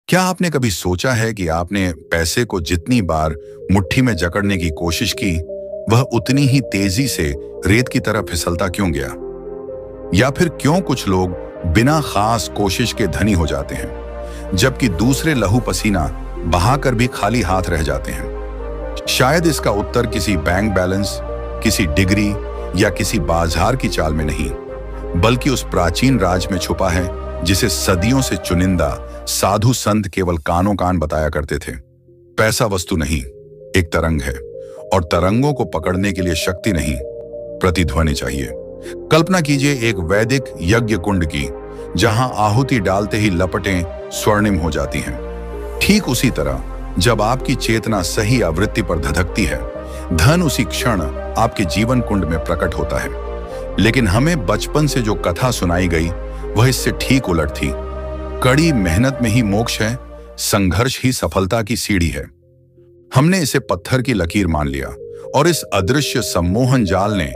क्या आपने कभी सोचा है कि आपने पैसे को जितनी बार मुट्ठी में जकड़ने की कोशिश की, वह उतनी ही तेजी से रेत की तरह फिसलता क्यों गया? या फिर क्यों कुछ लोग बिना खास कोशिश के धनी हो जाते हैं, जबकि दूसरे लहू पसीना बहाकर भी खाली हाथ रह जाते हैं? शायद इसका उत्तर किसी बैंक बैलेंस, किसी डिग्री या किसी बाजार की चाल में नहीं, बल्कि उस प्राचीन राज में छुपा है जिसे सदियों से चुनिंदा साधु संत केवल कानों कान बताया करते थे। पैसा वस्तु नहीं, एक तरंग है, और तरंगों को पकड़ने के लिए शक्ति नहीं, प्रतिध्वनि चाहिए। कल्पना कीजिए एक वैदिक यज्ञ कुंड की, जहां आहुति डालते ही लपटें स्वर्णिम हो जाती हैं। ठीक उसी तरह जब आपकी चेतना सही आवृत्ति पर धधकती है, धन उसी क्षण आपके जीवन कुंड में प्रकट होता है। लेकिन हमें बचपन से जो कथा सुनाई गई वह इससे ठीक उलट थी। कड़ी मेहनत में ही मोक्ष है, संघर्ष ही सफलता की सीढ़ी है। हमने इसे पत्थर की लकीर मान लिया, और इस अदृश्य सम्मोहन जाल ने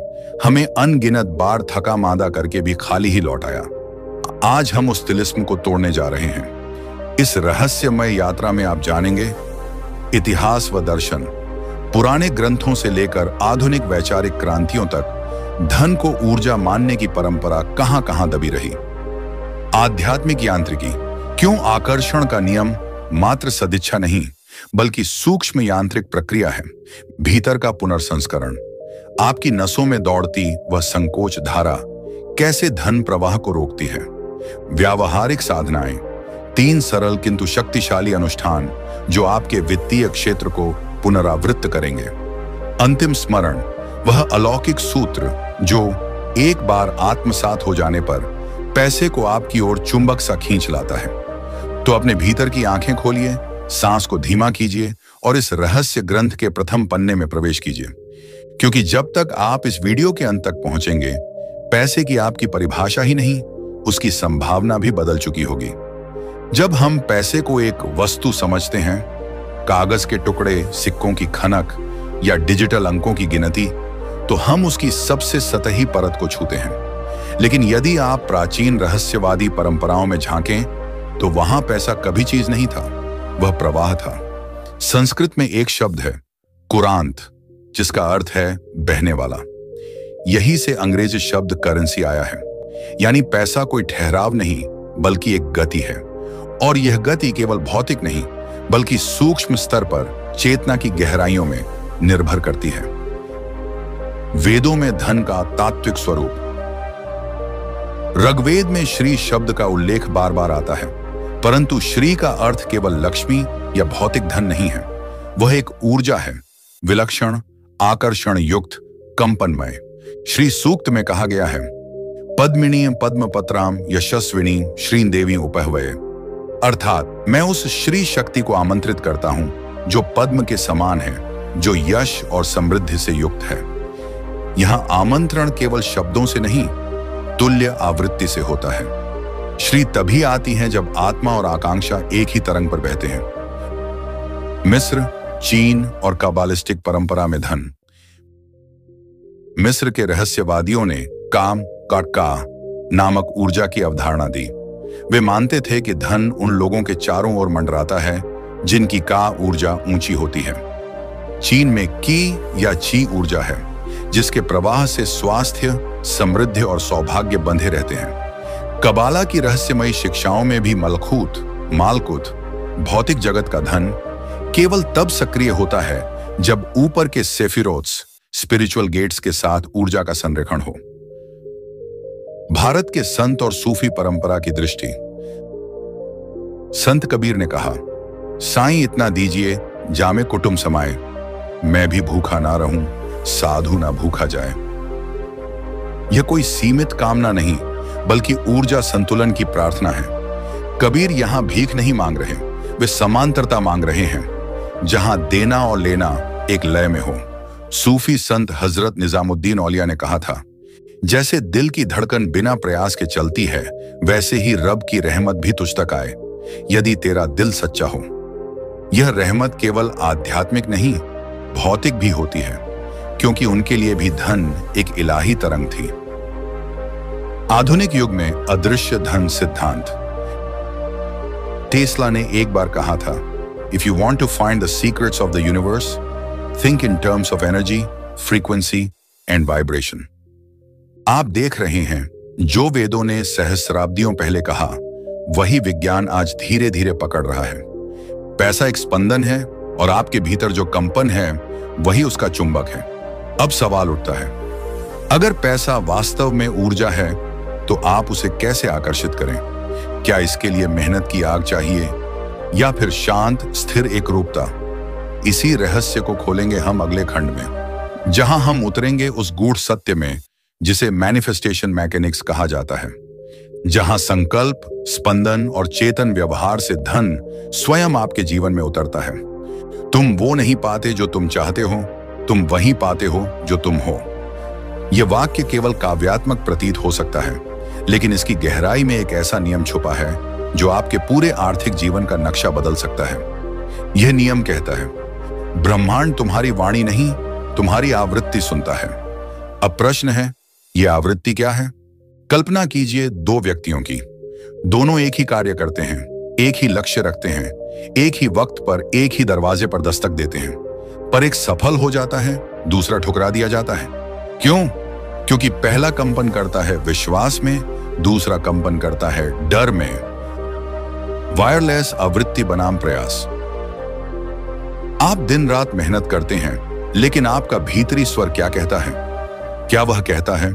हमें अनगिनत बार थका मांदा करके भी खाली ही लौटाया। आज हम उस तिलिस्म को तोड़ने जा रहे हैं। इस रहस्यमय यात्रा में आप जानेंगे इतिहास व दर्शन, पुराने ग्रंथों से लेकर आधुनिक वैचारिक क्रांतियों तक धन को ऊर्जा मानने की परंपरा कहां कहां दबी रही। आध्यात्मिक यांत्रिकी, क्यों आकर्षण का नियम मात्र सदिच्छा नहीं, बल्कि सूक्ष्म यांत्रिक प्रक्रिया है। भीतर का पुनर्संस्करण, आपकी नसों में दौड़ती वह संकोच धारा कैसे धन प्रवाह को रोकती है। व्यावहारिक साधनाएं, 3 सरल किंतु शक्तिशाली अनुष्ठान जो आपके वित्तीय क्षेत्र को पुनरावृत्त करेंगे। अंतिम स्मरण, वह अलौकिक सूत्र जो एक बार आत्मसात हो जाने पर पैसे को आपकी ओर चुंबक सा खींच लाता है। तो अपने भीतर की आंखें खोलिए, सांस को धीमा कीजिए और इस रहस्य ग्रंथ के प्रथम पन्ने में प्रवेश कीजिए। क्योंकि जब तक आप इस वीडियो के अंत तक पहुंचेंगे, पैसे की आपकी परिभाषा ही नहीं, उसकी संभावना भी बदल चुकी होगी। जब हम पैसे को एक वस्तु समझते हैं, कागज के टुकड़े, सिक्कों की खनक या डिजिटल अंकों की गिनती, तो हम उसकी सबसे सतही परत को छूते हैं। लेकिन यदि आप प्राचीन रहस्यवादी परंपराओं में झांकें, तो वहां पैसा कभी चीज नहीं था, वह प्रवाह था। संस्कृत में एक शब्द है कुरांत, जिसका अर्थ है बहने वाला। यही से अंग्रेजी शब्द करेंसी आया है। यानी पैसा कोई ठहराव नहीं, बल्कि एक गति है। और यह गति केवल भौतिक नहीं, बल्कि सूक्ष्म स्तर पर चेतना की गहराइयों में निर्भर करती है। वेदों में धन का तात्विक स्वरूप, ऋग्वेद में श्री शब्द का उल्लेख बार बार आता है, परंतु श्री का अर्थ केवल लक्ष्मी या भौतिक धन नहीं है। वह एक ऊर्जा है, विलक्षण, आकर्षण युक्त, कंपनमय। श्री सूक्त में कहा गया है, पद्मिनी पद्मपत्राम यशस्विनी श्रीदेवी उपहवये। अर्थात मैं उस श्री शक्ति को आमंत्रित करता हूं जो पद्म के समान है, जो यश और समृद्धि से युक्त है। यहां आमंत्रण केवल शब्दों से नहीं, तुल्य आवृत्ति से होता है। श्री तभी आती है जब आत्मा और आकांक्षा एक ही तरंग पर बहते हैं। मिस्र, चीन और काबालिस्टिक परंपरा में धन। मिस्र के रहस्यवादियों ने काम का नामक ऊर्जा की अवधारणा दी। वे मानते थे कि धन उन लोगों के चारों ओर मंडराता है जिनकी का ऊर्जा ऊंची होती है। चीन में की या ची ऊर्जा है, जिसके प्रवाह से स्वास्थ्य, समृद्धि और सौभाग्य बंधे रहते हैं। कबाला की रहस्यमयी शिक्षाओं में भी मालकुत, भौतिक जगत का धन केवल तब सक्रिय होता है जब ऊपर के सेफिरोट्स, स्पिरिचुअल गेट्स के साथ ऊर्जा का संरेखण हो। भारत के संत और सूफी परंपरा की दृष्टि। संत कबीर ने कहा, साईं इतना दीजिए जामे कुटुंब समाए, मैं भी भूखा ना रहूं, साधु ना भूखा जाए। यह कोई सीमित कामना नहीं, बल्कि ऊर्जा संतुलन की प्रार्थना है। कबीर यहां भीख नहीं मांग रहे, वे समांतरता मांग रहे हैं, जहां देना और लेना एक लय में हो। सूफी संत हजरत निजामुद्दीन औलिया ने कहा था, जैसे दिल की धड़कन बिना प्रयास के चलती है, वैसे ही रब की रहमत भी तुझ तक आए, यदि तेरा दिल सच्चा हो। यह रहमत केवल आध्यात्मिक नहीं, भौतिक भी होती है, क्योंकि उनके लिए भी धन एक इलाही तरंग थी। आधुनिक युग में अदृश्य धन सिद्धांत। टेस्ला ने एक बार कहा था, if you want to find the secrets of the universe, think in terms of energy, frequency and vibration. आप देख रहे हैं, जो वेदों ने सहस्राब्दियों पहले कहा, वही विज्ञान आज धीरे धीरे पकड़ रहा है। पैसा एक स्पंदन है और आपके भीतर जो कंपन है वही उसका चुंबक है। अब सवाल उठता है, अगर पैसा वास्तव में ऊर्जा है तो आप उसे कैसे आकर्षित करें? क्या इसके लिए मेहनत की आग चाहिए या फिर शांत स्थिर एकरूपता? इसी रहस्य को खोलेंगे हम अगले खंड में, जहां हम उतरेंगे उस गूढ़ सत्य में जिसे मैनिफेस्टेशन मैकेनिक्स कहा जाता है, जहां संकल्प, स्पंदन और चेतन व्यवहार से धन स्वयं आपके जीवन में उतरता है। तुम वो नहीं पाते जो तुम चाहते हो, तुम वही पाते हो जो तुम हो। यह वाक्य केवल काव्यात्मक प्रतीत हो सकता है, लेकिन इसकी गहराई में एक ऐसा नियम छुपा है जो आपके पूरे आर्थिक जीवन का नक्शा बदल सकता है। यह नियम कहता है, ब्रह्मांड तुम्हारी वाणी नहीं, तुम्हारी आवृत्ति सुनता है। अब प्रश्न है, यह आवृत्ति क्या है? कल्पना कीजिए दो व्यक्तियों की, दोनों एक ही कार्य करते हैं, एक ही लक्ष्य रखते हैं, एक ही वक्त पर एक ही दरवाजे पर दस्तक देते हैं, पर एक सफल हो जाता है, दूसरा ठुकरा दिया जाता है। क्यों? क्योंकि पहला कंपन करता है विश्वास में, दूसरा कंपन करता है डर में। वायरलेस आवृत्ति बनाम प्रयास। आप दिन रात मेहनत करते हैं, लेकिन आपका भीतरी स्वर क्या कहता है? क्या वह कहता है,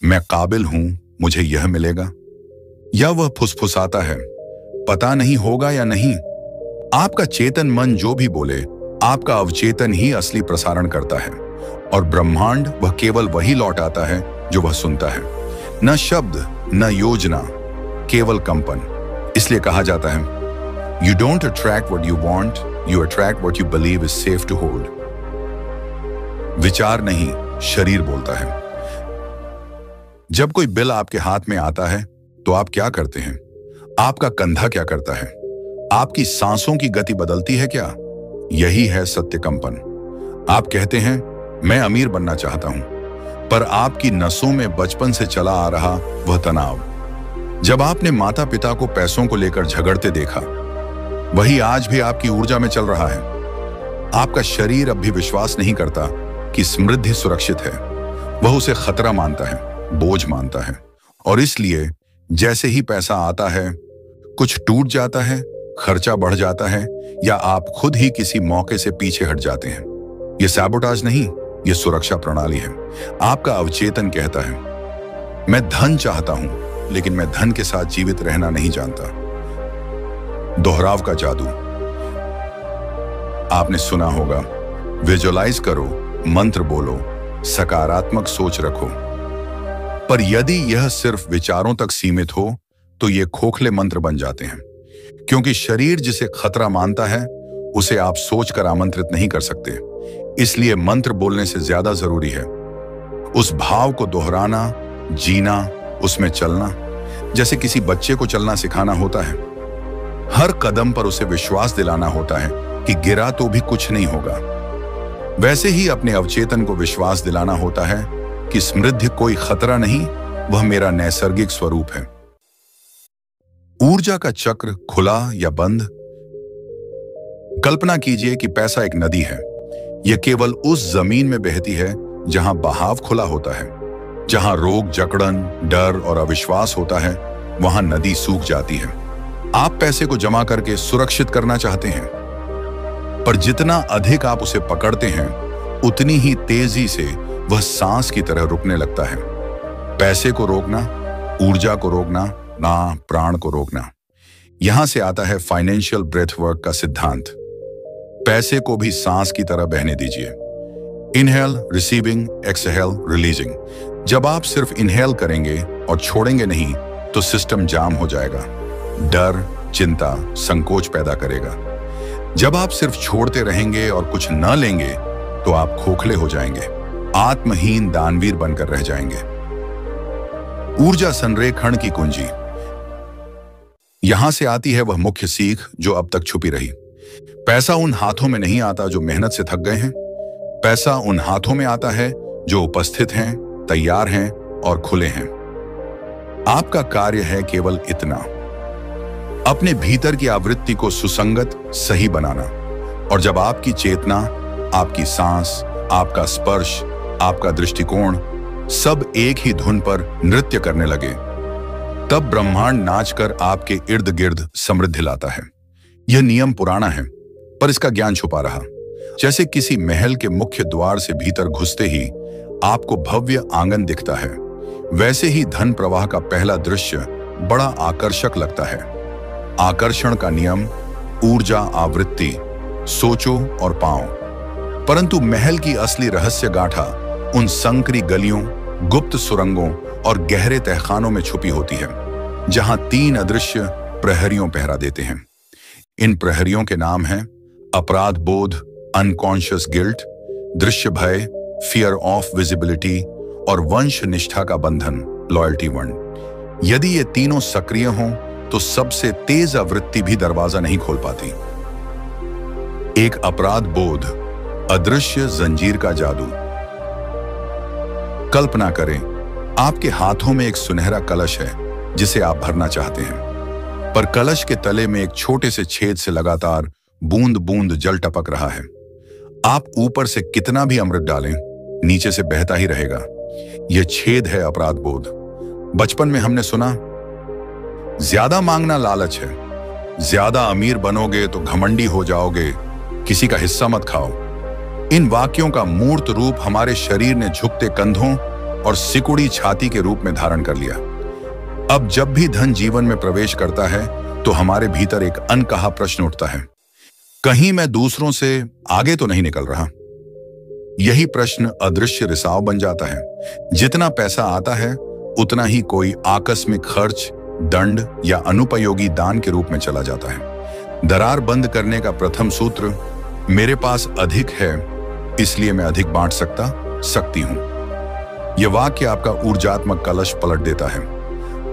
मैं काबिल हूं, मुझे यह मिलेगा? या वह फुसफुसाता है, पता नहीं होगा या नहीं? आपका चेतन मन जो भी बोले, आपका अवचेतन ही असली प्रसारण करता है, और ब्रह्मांड वह केवल वही लौटाता है जो वह सुनता है। न शब्द, न योजना, केवल कंपन। इसलिए कहा जाता है, you don't attract what you want, you attract what you believe is safe to hold. विचार नहीं, शरीर बोलता है। जब कोई बिल आपके हाथ में आता है तो आप क्या करते हैं? आपका कंधा क्या करता है? आपकी सांसों की गति बदलती है क्या? यही है सत्य कंपन। आप कहते हैं, मैं अमीर बनना चाहता हूं, पर आपकी नसों में बचपन से चला आ रहा वह तनाव, जब आपने माता पिता को पैसों को लेकर झगड़ते देखा, वही आज भी आपकी ऊर्जा में चल रहा है। आपका शरीर अब भी विश्वास नहीं करता कि समृद्धि सुरक्षित है, वह उसे खतरा मानता है, बोझ मानता है, और इसलिए जैसे ही पैसा आता है, कुछ टूट जाता है, खर्चा बढ़ जाता है, या आप खुद ही किसी मौके से पीछे हट जाते हैं। यह सैबोटाज नहीं, यह सुरक्षा प्रणाली है। आपका अवचेतन कहता है, मैं धन चाहता हूं, लेकिन मैं धन के साथ जीवित रहना नहीं जानता। दोहराव का जादू। आपने सुना होगा, विजुअलाइज करो, मंत्र बोलो, सकारात्मक सोच रखो। पर यदि यह सिर्फ विचारों तक सीमित हो तो ये खोखले मंत्र बन जाते हैं, क्योंकि शरीर जिसे खतरा मानता है उसे आप सोचकर आमंत्रित नहीं कर सकते। इसलिए मंत्र बोलने से ज्यादा जरूरी है उस भाव को दोहराना, जीना, उसमें चलना। जैसे किसी बच्चे को चलना सिखाना होता है, हर कदम पर उसे विश्वास दिलाना होता है कि गिरा तो भी कुछ नहीं होगा। वैसे ही अपने अवचेतन को विश्वास दिलाना होता है कि समृद्धि कोई खतरा नहीं, वह मेरा नैसर्गिक स्वरूप है। ऊर्जा का चक्र खुला या बंद। कल्पना कीजिए कि पैसा एक नदी है। यह केवल उस जमीन में बहती है जहां बहाव खुला होता है। जहां रोग, जकड़न, डर और अविश्वास होता है, वहां नदी सूख जाती है। आप पैसे को जमा करके सुरक्षित करना चाहते हैं, पर जितना अधिक आप उसे पकड़ते हैं, उतनी ही तेजी से वह सांस की तरह रुकने लगता है। पैसे को रोकना, ऊर्जा को रोकना, ना प्राण को रोकना। यहां से आता है फाइनेंशियल ब्रेथ वर्क का सिद्धांत। पैसे को भी सांस की तरह बहने दीजिए। Inhale, receiving, exhale, releasing. जब आप सिर्फ इनहेल करेंगे और छोड़ेंगे नहीं तो सिस्टम जाम हो जाएगा। डर, चिंता, संकोच पैदा करेगा। जब आप सिर्फ छोड़ते रहेंगे और कुछ न लेंगे तो आप खोखले हो जाएंगे, आत्महीन दानवीर बनकर रह जाएंगे। ऊर्जा संरेखण की कुंजी। यहां से आती है वह मुख्य सीख जो अब तक छुपी रही। पैसा उन हाथों में नहीं आता जो मेहनत से थक गए हैं। पैसा उन हाथों में आता है जो उपस्थित हैं, तैयार हैं और खुले हैं। आपका कार्य है केवल इतना, अपने भीतर की आवृत्ति को सुसंगत सही बनाना। और जब आपकी चेतना, आपकी सांस, आपका स्पर्श, आपका दृष्टिकोण सब एक ही धुन पर नृत्य करने लगे, तब ब्रह्मांड नाचकर आपके इर्द गिर्द समृद्धि लाता है। यह नियम पुराना है, पर इसका ज्ञान छुपा रहा। जैसे किसी महल के मुख्य द्वार से भीतर घुसते ही आपको भव्य आंगन दिखता है, वैसे ही धन प्रवाह का पहला दृश्य बड़ा आकर्षक लगता है। आकर्षण का नियम, ऊर्जा, आवृत्ति, सोचो और पाओ। परंतु महल की असली रहस्य गाथा उन संकरी गलियों, गुप्त सुरंगों और गहरे तहखानों में छुपी होती है, जहां 3 अदृश्य प्रहरियों पहरा देते हैं। इन प्रहरियों के नाम हैं अपराध बोध, अनकॉन्शियस गिल्ट, दृश्य भय, फियर ऑफ विजिबिलिटी और वंश निष्ठा का बंधन, लॉयल्टी वर्ण। यदि ये तीनों सक्रिय हों तो सबसे तेज आवृत्ति भी दरवाजा नहीं खोल पाती। एक अपराध बोध, अदृश्य जंजीर का जादू। कल्पना करें, आपके हाथों में एक सुनहरा कलश है जिसे आप भरना चाहते हैं, पर कलश के तले में एक छोटे से छेद से लगातार बूंद बूंद जल टपक रहा है। आप ऊपर से कितना भी अमृत डालें, नीचे से बहता ही रहेगा। यह छेद है अपराध बोध। बचपन में हमने सुना, ज्यादा मांगना लालच है, ज्यादा अमीर बनोगे तो घमंडी हो जाओगे, किसी का हिस्सा मत खाओ। इन वाक्यों का मूर्त रूप हमारे शरीर ने झुकते कंधों और सिकुड़ी छाती के रूप में धारण कर लिया। अब जब भी धन जीवन में प्रवेश करता है तो हमारे भीतर एक अनकहा प्रश्न उठता है, कहीं मैं दूसरों से आगे तो नहीं निकल रहा? यही प्रश्न अदृश्य रिसाव बन जाता है। जितना पैसा आता है उतना ही कोई आकस्मिक खर्च, दंड या अनुपयोगी दान के रूप में चला जाता है। दरार बंद करने का प्रथम सूत्र, मेरे पास अधिक है इसलिए मैं अधिक बांट सकती हूं। यह वाक्य आपका ऊर्जात्मक कलश पलट देता है,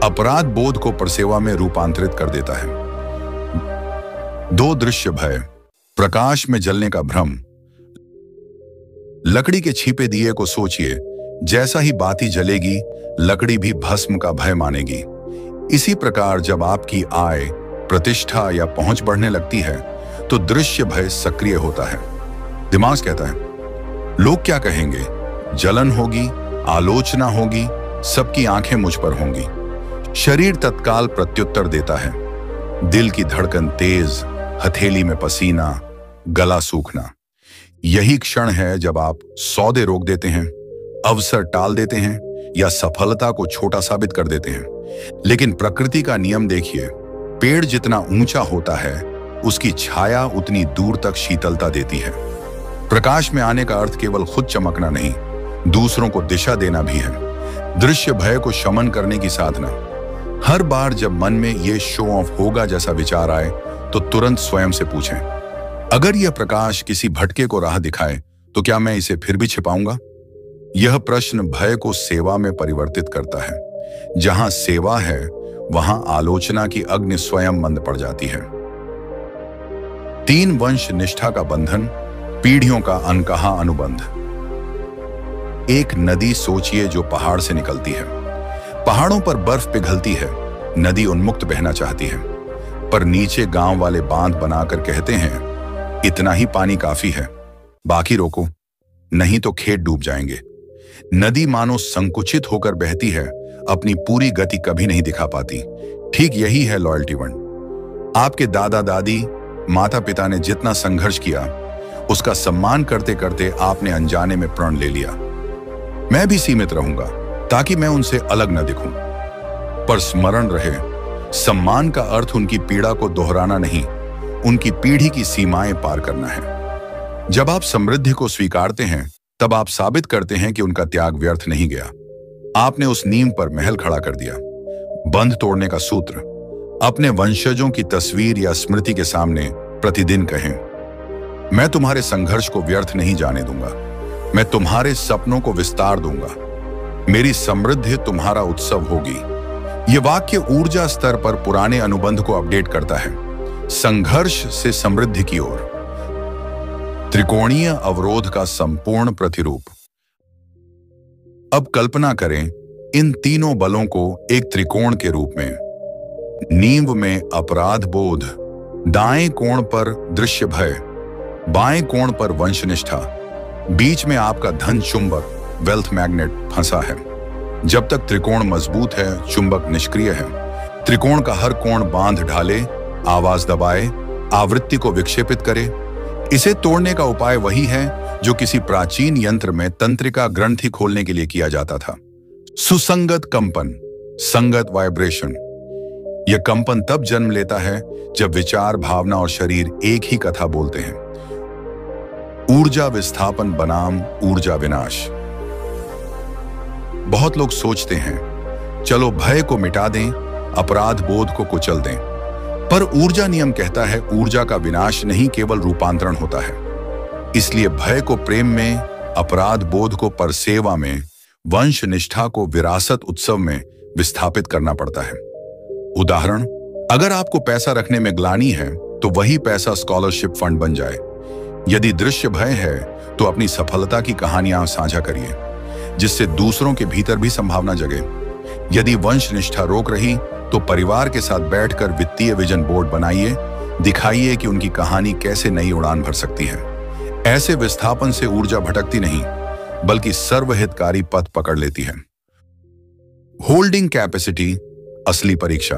अपराध बोध को परसेवा में रूपांतरित कर देता है। 2 दृश्य भय, प्रकाश में जलने का भ्रम। लकड़ी के छिपे दिए को सोचिए, जैसा ही बाती जलेगी लकड़ी भी भस्म का भय मानेगी। इसी प्रकार जब आपकी आय, प्रतिष्ठा या पहुंच बढ़ने लगती है तो दृश्य भय सक्रिय होता है। दिमाग कहता है, लोग क्या कहेंगे, जलन होगी, आलोचना होगी, सबकी आंखें मुझ पर होंगी। शरीर तत्काल प्रत्युत्तर देता है, दिल की धड़कन तेज, हथेली में पसीना, गला सूखना। यही क्षण है जब आप सौदे रोक देते हैं, अवसर टाल देते हैं या सफलता को छोटा साबित कर देते हैं। लेकिन प्रकृति का नियम देखिए, पेड़ जितना ऊंचा होता है उसकी छाया उतनी दूर तक शीतलता देती है। प्रकाश में आने का अर्थ केवल खुद चमकना नहीं, दूसरों को दिशा देना भी है। दृश्य भय को शमन करने की साधना। हर बार जब मन में ये शो ऑफ होगा जैसा विचार आए तो तुरंत स्वयं से पूछें, अगर यह प्रकाश किसी भटके को राह दिखाए तो क्या मैं इसे फिर भी छिपाऊंगा? यह प्रश्न भय को सेवा में परिवर्तित करता है। जहां सेवा है वहां आलोचना की अग्नि स्वयं मंद पड़ जाती है। 3 वंश निष्ठा का बंधन, पीढ़ियों का अनकहा अनुबंध। एक नदी सोचिए जो पहाड़ से निकलती है। पहाड़ों पर बर्फ पिघलती है, नदी उन्मुक्त बहना चाहती है, पर नीचे गांव वाले बांध बनाकर कहते हैं, इतना ही पानी काफी है, बाकी रोको, नहीं तो खेत डूब जाएंगे। नदी मानो संकुचित होकर बहती है, अपनी पूरी गति कभी नहीं दिखा पाती। ठीक यही है लॉयल्टी वर्ण। आपके दादा दादी, माता पिता ने जितना संघर्ष किया उसका सम्मान करते करते आपने अनजाने में प्रण ले लिया, मैं भी सीमित रहूंगा ताकि मैं उनसे अलग न दिखूं। पर स्मरण रहे, सम्मान का अर्थ उनकी पीड़ा को दोहराना नहीं, उनकी पीढ़ी की सीमाएं पार करना है। जब आप समृद्धि को स्वीकारते हैं तब आप साबित करते हैं कि उनका त्याग व्यर्थ नहीं गया। आपने उस नींव पर महल खड़ा कर दिया। बंध तोड़ने का सूत्र, अपने वंशजों की तस्वीर या स्मृति के सामने प्रतिदिन कहें, मैं तुम्हारे संघर्ष को व्यर्थ नहीं जाने दूंगा, मैं तुम्हारे सपनों को विस्तार दूंगा, मेरी समृद्धि तुम्हारा उत्सव होगी। यह वाक्य ऊर्जा स्तर पर पुराने अनुबंध को अपडेट करता है, संघर्ष से समृद्धि की ओर। त्रिकोणीय अवरोध का संपूर्ण प्रतिरूप। अब कल्पना करें इन तीनों बलों को एक त्रिकोण के रूप में। नींव में अपराध बोध, दाएं कोण पर दृश्य भय, बाएं कोण पर वंशनिष्ठा, बीच में आपका धन चुंबक वेल्थ मैग्नेट फंसा है। जब तक त्रिकोण मजबूत है, चुंबक निष्क्रिय है। त्रिकोण का हर कोण बांध ढाले, आवाज दबाए, आवृत्ति को विक्षेपित करे। इसे तोड़ने का उपाय वही है जो किसी प्राचीन यंत्र में तंत्रिका ग्रंथि खोलने के लिए किया जाता था। सुसंगत कंपन, संगत वाइब्रेशन। यह कंपन तब जन्म लेता है जब विचार, भावना और शरीर एक ही कथा बोलते हैं। ऊर्जा विस्थापन बनाम ऊर्जा विनाश। बहुत लोग सोचते हैं चलो भय को मिटा दें, अपराध बोध को कुचल दें, पर ऊर्जा नियम कहता है ऊर्जा का विनाश नहीं, केवल रूपांतरण होता है। इसलिए भय को प्रेम में, अपराध बोध को परसेवा में, वंश निष्ठा को विरासत उत्सव में विस्थापित करना पड़ता है। उदाहरण, अगर आपको पैसा रखने में ग्लानि है तो वही पैसा स्कॉलरशिप फंड बन जाए। यदि दृश्य भय है तो अपनी सफलता की कहानियां साझा करिए, जिससे दूसरों के भीतर भी संभावना जगे। यदि वंश निष्ठा रोक रही तो परिवार के साथ बैठकर वित्तीय विजन बोर्ड बनाइए, दिखाइए कि उनकी कहानी कैसे नई उड़ान भर सकती है। ऐसे विस्थापन से ऊर्जा भटकती नहीं, बल्कि सर्वहितकारी पथ पकड़ लेती है। होल्डिंग कैपेसिटी, असली परीक्षा।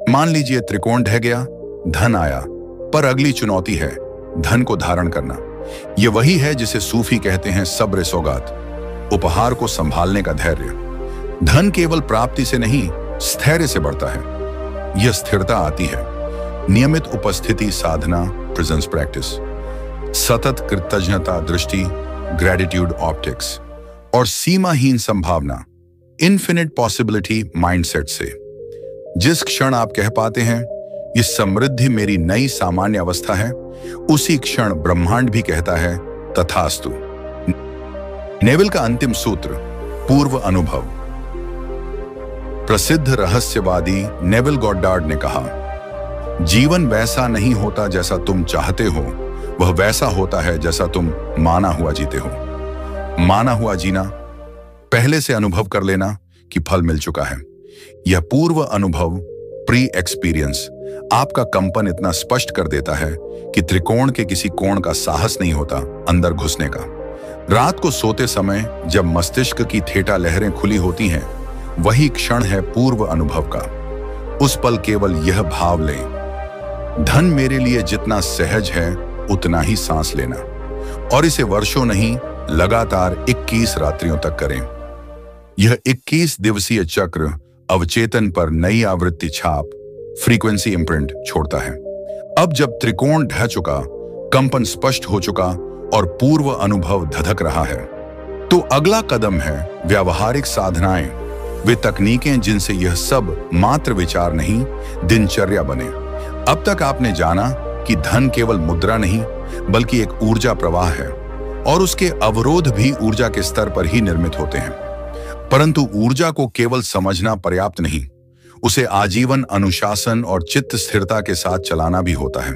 मान लीजिए त्रिकोण ढह गया, धन आया, पर अगली चुनौती है धन को धारण करना। यह वही है जिसे सूफी कहते हैं सब्र सौगात, उपहार को संभालने का धैर्य। धन केवल प्राप्ति से नहीं, स्थैर्य से बढ़ता है। यह स्थिरता आती है नियमित उपस्थिति, साधना, प्रेजेंस प्रैक्टिस, सतत कृतज्ञता दृष्टि, ग्रेटिट्यूड ऑप्टिक्स, और सीमाहीन संभावना, इन्फिनिट पॉसिबिलिटी माइंडसेट से। जिस क्षण आप कह पाते हैं ये समृद्धि मेरी नई सामान्य अवस्था है, उसी क्षण ब्रह्मांड भी कहता है तथास्तु। नेविल का अंतिम सूत्र, पूर्व अनुभव। प्रसिद्ध रहस्यवादी नेविल गॉडार्ड ने कहा, जीवन वैसा नहीं होता जैसा तुम चाहते हो, वह वैसा होता है जैसा तुम माना हुआ जीते हो। माना हुआ जीना, पहले से अनुभव कर लेना कि फल मिल चुका है। यह पूर्व अनुभव, प्री एक्सपीरियंस, आपका कंपन इतना स्पष्ट कर देता है कि त्रिकोण के किसी कोण का साहस नहीं होता अंदर घुसने का। रात को सोते समय जब मस्तिष्क की थेटा लहरें खुली होती हैं, वही क्षण है पूर्व अनुभव का। उस पल केवल यह भाव लें, धन मेरे लिए जितना सहज है उतना ही सांस लेना, और इसे वर्षों नहीं लगातार 21 रात्रियों तक करें। यह 21 दिवसीय चक्र अवचेतन पर नई आवृत्ति छाप, फ्रीक्वेंसी इम्प्रिंट छोड़ता है। अब जब त्रिकोण ढह चुका, कंपन स्पष्ट हो चुका और पूर्व अनुभव धधक रहा है, तो अगला कदम है व्यावहारिक साधनाएं, वे तकनीकें जिनसे यह सब मात्र विचार नहीं, दिनचर्या बने। अब तक आपने जाना कि धन केवल मुद्रा नहीं, बल्कि एक ऊर्जा प्रवाह है, और उसके अवरोध भी ऊर्जा के स्तर पर ही निर्मित होते हैं। परंतु ऊर्जा को केवल समझना पर्याप्त नहीं, उसे आजीवन अनुशासन और चित्त स्थिरता के साथ चलाना भी होता है।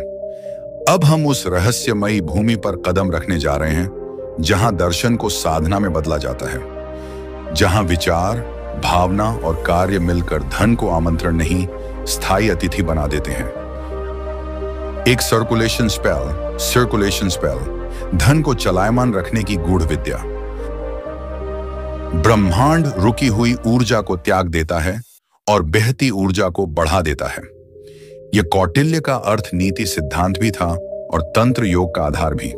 अब हम उस रहस्यमयी भूमि पर कदम रखने जा रहे हैं जहां दर्शन को साधना में बदला जाता है, जहां विचार, भावना और कार्य मिलकर धन को आमंत्रण नहीं, स्थायी अतिथि बना देते हैं। एक सर्कुलेशन स्पेल, धन को चलायमान रखने की गूढ़ विद्या। ब्रह्मांड रुकी हुई ऊर्जा को त्याग देता है और बहती ऊर्जा को बढ़ा देता है। यह कौटिल्य का अर्थ नीति सिद्धांत भी था और तंत्र योग का आधार भी।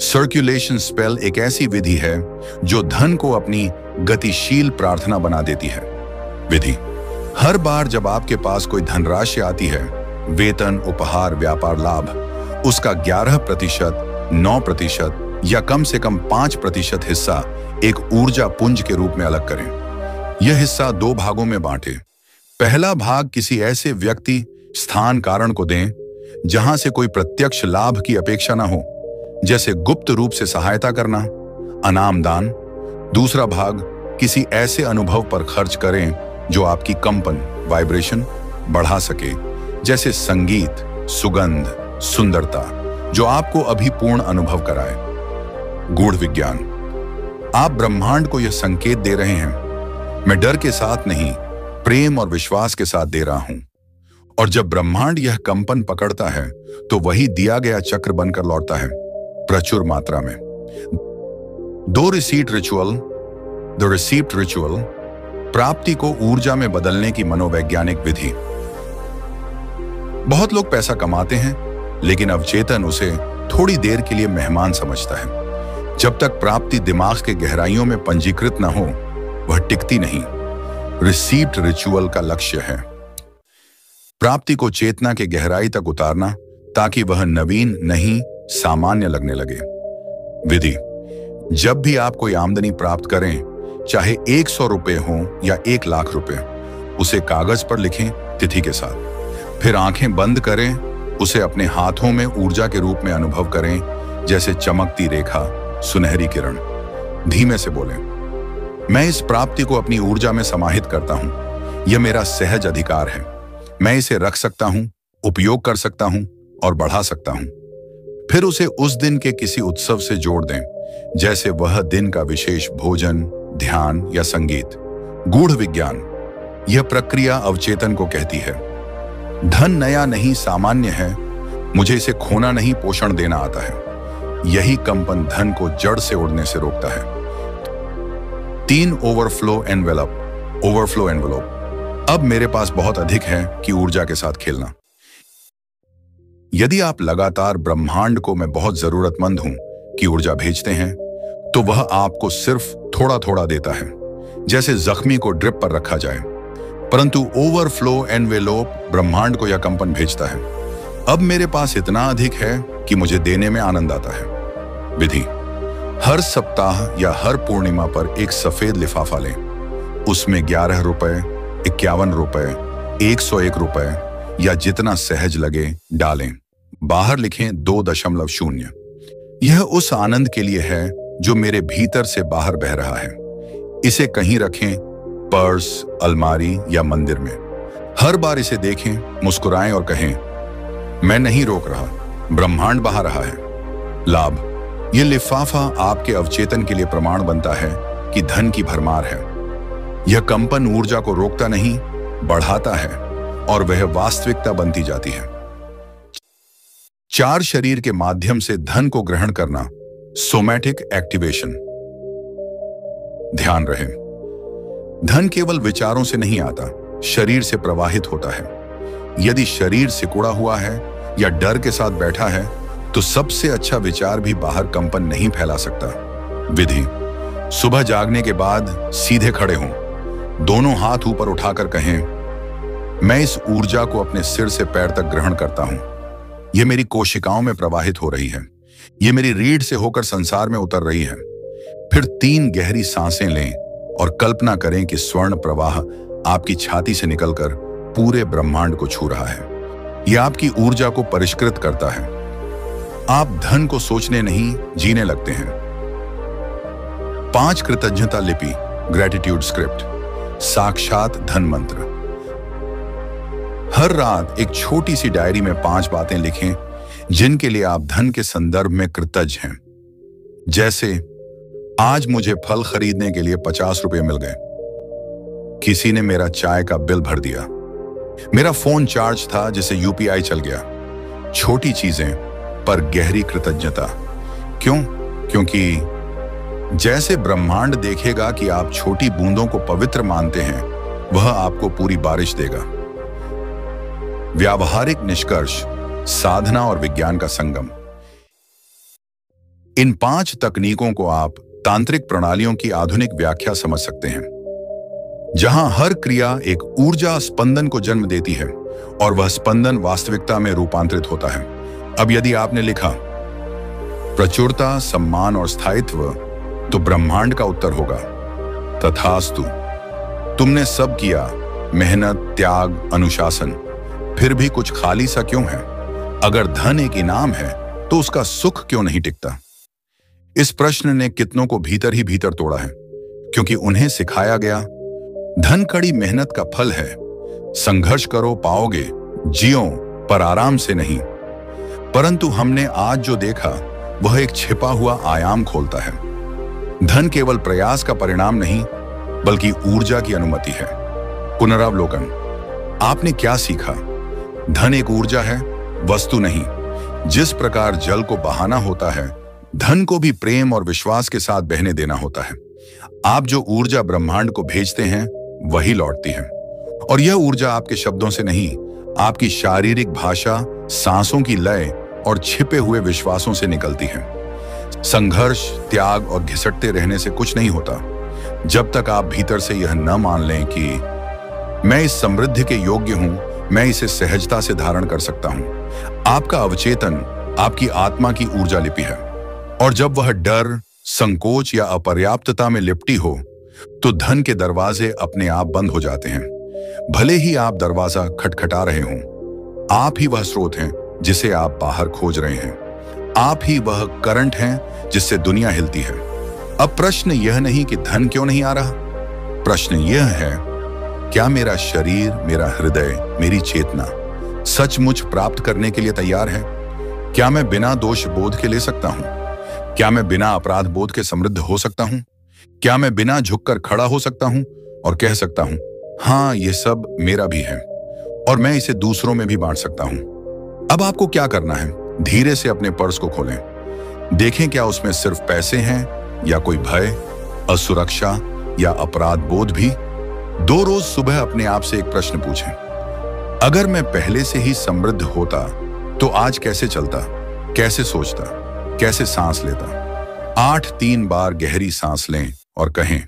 सर्कुलेशन स्पेल एक ऐसी विधि है जो धन को अपनी गतिशील प्रार्थना बना देती है। विधि, हर बार जब आपके पास कोई धनराशि आती है, वेतन, उपहार, व्यापार लाभ, उसका 11%, 9% या कम से कम 5% हिस्सा एक ऊर्जा पुंज के रूप में अलग करें। यह हिस्सा 2 भागों में बांटें। पहला भाग किसी ऐसे व्यक्ति, स्थान, कारण को दें जहां से कोई प्रत्यक्ष लाभ की अपेक्षा ना हो, जैसे गुप्त रूप से सहायता करना, अनाम दान। दूसरा भाग किसी ऐसे अनुभव पर खर्च करें जो आपकी कंपन, वाइब्रेशन बढ़ा सके, जैसे संगीत, सुगंध, सुंदरता, जो आपको अभी पूर्ण अनुभव कराए। गूढ़ विज्ञान, आप ब्रह्मांड को यह संकेत दे रहे हैं, मैं डर के साथ नहीं, प्रेम और विश्वास के साथ दे रहा हूं। और जब ब्रह्मांड यह कंपन पकड़ता है तो वही दिया गया चक्र बनकर लौटता है, प्रचुर मात्रा में। द रिसीप्ट रिचुअल, प्राप्ति को ऊर्जा में बदलने की मनोवैज्ञानिक विधि। बहुत लोग पैसा कमाते हैं, लेकिन अवचेतन उसे थोड़ी देर के लिए मेहमान समझता है। जब तक प्राप्ति दिमाग के गहराइयों में पंजीकृत न हो, वह टिकती नहीं। रिसीप्ट रिचुअल का लक्ष्य है प्राप्ति को चेतना के गहराई तक उतारना, ताकि वह नवीन नहीं सामान्य लगने लगे। विधि: जब भी आप कोई आमदनी प्राप्त करें, चाहे 100 रुपए हो या 1 लाख रुपए, उसे कागज पर लिखें तिथि के साथ। फिर आंखें बंद करें, उसे अपने हाथों में ऊर्जा के रूप में अनुभव करें, जैसे चमकती रेखा, सुनहरी किरण। धीमे से बोलें, मैं इस प्राप्ति को अपनी ऊर्जा में समाहित करता हूं। यह मेरा सहज अधिकार है। मैं इसे रख सकता हूं, उपयोग कर सकता हूं और बढ़ा सकता हूं। फिर उसे उस दिन के किसी उत्सव से जोड़ दें, जैसे वह दिन का विशेष भोजन, ध्यान या संगीत। गूढ़ विज्ञान: यह प्रक्रिया अवचेतन को कहती है, धन नया नहीं सामान्य है, मुझे इसे खोना नहीं, पोषण देना आता है। यही कंपन धन को जड़ से उड़ने से रोकता है। 3 ओवरफ्लो एनवेलप। अब मेरे पास बहुत अधिक है कि ऊर्जा के साथ खेलना। यदि आप लगातार ब्रह्मांड को मैं बहुत जरूरतमंद हूं की ऊर्जा भेजते हैं, तो वह आपको सिर्फ थोड़ा थोड़ा देता है, जैसे जख्मी को ड्रिप पर रखा जाए। परंतु ओवरफ्लो एनवेलोप ब्रह्मांड को यह कंपन भेजता है, अब मेरे पास इतना अधिक है कि मुझे देने में आनंद आता है। विधि: हर सप्ताह या हर पूर्णिमा पर एक सफेद लिफाफा लें। उसमें 11 रुपए, 51 रुपए, 101 रुपए या जितना सहज लगे डालें। बाहर लिखें 2.0। यह उस आनंद के लिए है जो मेरे भीतर से बाहर बह रहा है। इसे कहीं रखें, पर्स, अलमारी या मंदिर में। हर बार इसे देखें, मुस्कुराएं और कहें, मैं नहीं रोक रहा, ब्रह्मांड बहा रहा है। लाभ: यह लिफाफा आपके अवचेतन के लिए प्रमाण बनता है कि धन की भरमार है। यह कंपन ऊर्जा को रोकता नहीं, बढ़ाता है और वह वास्तविकता बनती जाती है। 4 शरीर के माध्यम से धन को ग्रहण करना, सोमैटिक एक्टिवेशन। ध्यान रहे, धन केवल विचारों से नहीं आता, शरीर से प्रवाहित होता है। यदि शरीर सिकुड़ा हुआ है या डर के साथ बैठा है, तो सबसे अच्छा विचार भी बाहर कंपन नहीं फैला सकता। विधि: सुबह जागने के बाद सीधे खड़े हों, दोनों हाथ ऊपर उठाकर कहें, मैं इस ऊर्जा को अपने सिर से पैर तक ग्रहण करता हूं। यह मेरी कोशिकाओं में प्रवाहित हो रही है, यह मेरी रीढ़ से होकर संसार में उतर रही है। फिर 3 गहरी सांसें लें और कल्पना करें कि स्वर्ण प्रवाह आपकी छाती से निकलकर पूरे ब्रह्मांड को छू रहा है। यह आपकी ऊर्जा को परिष्कृत करता है। आप धन को सोचने नहीं, जीने लगते हैं। 5 कृतज्ञता लिपि, ग्रेटिट्यूड स्क्रिप्ट, साक्षात धन मंत्र। हर रात एक छोटी सी डायरी में 5 बातें लिखें जिनके लिए आप धन के संदर्भ में कृतज्ञ हैं। जैसे, आज मुझे फल खरीदने के लिए 50 रुपए मिल गए, किसी ने मेरा चाय का बिल भर दिया, मेरा फोन चार्ज था जिसे यूपीआई चल गया। छोटी चीजें पर गहरी कृतज्ञता। क्यों? क्योंकि जैसे ब्रह्मांड देखेगा कि आप छोटी बूंदों को पवित्र मानते हैं, वह आपको पूरी बारिश देगा। व्यावहारिक निष्कर्ष, साधना और विज्ञान का संगम। इन 5 तकनीकों को आप तांत्रिक प्रणालियों की आधुनिक व्याख्या समझ सकते हैं, जहां हर क्रिया एक ऊर्जा स्पंदन को जन्म देती है और वह स्पंदन वास्तविकता में रूपांतरित होता है। अब यदि आपने लिखा प्रचुरता, सम्मान और स्थायित्व, तो ब्रह्मांड का उत्तर होगा तथास्तु। तुमने सब किया, मेहनत, त्याग, अनुशासन, फिर भी कुछ खाली सा क्यों है? अगर धन एक इनाम है, तो उसका सुख क्यों नहीं टिकता? इस प्रश्न ने कितनों को भीतर ही भीतर तोड़ा है, क्योंकि उन्हें सिखाया गया धन कड़ी मेहनत का फल है, संघर्ष करो पाओगे, जियो पर आराम से नहीं। परंतु हमने आज जो देखा वह एक छिपा हुआ आयाम खोलता है। धन केवल प्रयास का परिणाम नहीं, बल्कि ऊर्जा की अनुमति है। पुनरावलोकन। आपने क्या सीखा? धन एक ऊर्जा है, वस्तु नहीं। जिस प्रकार जल को बहाना होता है, धन को भी प्रेम और विश्वास के साथ बहने देना होता है। आप जो ऊर्जा ब्रह्मांड को भेजते हैं वही लौटती है। और यह ऊर्जा आपके शब्दों से नहीं, आपकी शारीरिक भाषा, सांसों की लय और छिपे हुए विश्वासों से निकलती है। संघर्ष, त्याग और घिसटते रहने से कुछ नहीं होता, जब तक आप भीतर से यह न मान लें कि मैं इस समृद्धि के योग्य हूं, मैं इसे सहजता से धारण कर सकता हूं। आपका अवचेतन आपकी आत्मा की ऊर्जा लिपि है, और जब वह डर, संकोच या अपर्याप्तता में लिपटी हो, तो धन के दरवाजे अपने आप बंद हो जाते हैं। भले ही आप दरवाजा खटखटा रहे हों, आप ही वह स्रोत हैं जिसे आप बाहर खोज रहे हैं। आप ही वह करंट हैं जिससे दुनिया हिलती है। अब प्रश्न यह नहीं कि धन क्यों नहीं आ रहा, प्रश्न यह है, क्या मेरा शरीर, मेरा हृदय, मेरी चेतना सचमुच प्राप्त करने के लिए तैयार है? क्या मैं बिना दोष बोध के ले सकता हूं? क्या मैं बिना अपराध बोध के समृद्ध हो सकता हूं? क्या मैं बिना झुककर खड़ा हो सकता हूं और कह सकता हूं, हाँ, ये सब मेरा भी है और मैं इसे दूसरों में भी बांट सकता हूं? अब आपको क्या करना है? धीरे से अपने पर्स को खोलें। देखें क्या उसमें सिर्फ पैसे हैं या कोई भय, असुरक्षा या अपराध बोध भी? 2 रोज सुबह अपने आप से एक प्रश्न पूछें, अगर मैं पहले से ही समृद्ध होता तो आज कैसे चलता, कैसे सोचता, कैसे सांस लेता? 8-3 बार गहरी सांस लें और कहें,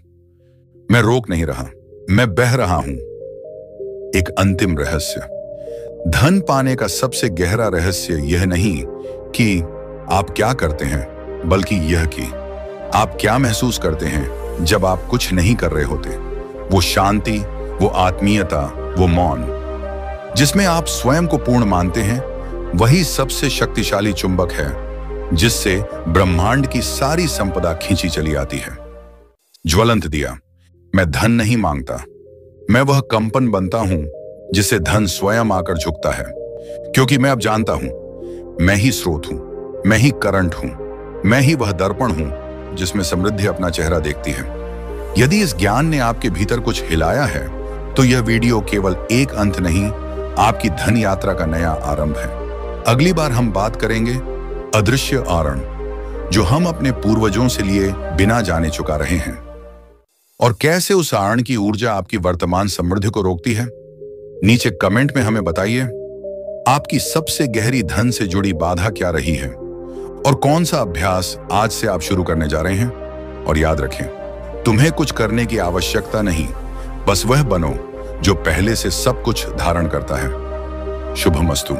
मैं रोक नहीं रहा, मैं बह रहा हूं। एक अंतिम रहस्य। धन पाने का सबसे गहरा रहस्य यह नहीं कि आप क्या करते हैं, बल्कि यह कि आप क्या महसूस करते हैं जब आप कुछ नहीं कर रहे होते। वो शांति, वो आत्मीयता, वो मौन जिसमें आप स्वयं को पूर्ण मानते हैं, वही सबसे शक्तिशाली चुंबक है जिससे ब्रह्मांड की सारी संपदा खींची चली आती है। ज्वलंत दिया। मैं धन नहीं मांगता, मैं वह कंपन बनता हूं जिससे धन स्वयं आकर झुकता है, क्योंकि मैं अब जानता हूं, मैं ही स्रोत हूं, मैं ही करंट हूं, मैं ही वह दर्पण हूं जिसमें समृद्धि अपना चेहरा देखती है। यदि इस ज्ञान ने आपके भीतर कुछ हिलाया है, तो यह वीडियो केवल एक अंत नहीं, आपकी धन यात्रा का नया आरंभ है। अगली बार हम बात करेंगे अदृश्य आरण, जो हम अपने पूर्वजों से लिए बिना जाने चुका रहे हैं, और कैसे उस आरण की ऊर्जा आपकी वर्तमान समृद्धि को रोकती है। नीचे कमेंट में हमें बताइए, आपकी सबसे गहरी धन से जुड़ी बाधा क्या रही है और कौन सा अभ्यास आज से आप शुरू करने जा रहे हैं। और याद रखें, तुम्हें कुछ करने की आवश्यकता नहीं, बस वह बनो जो पहले से सब कुछ धारण करता है। शुभमस्तु।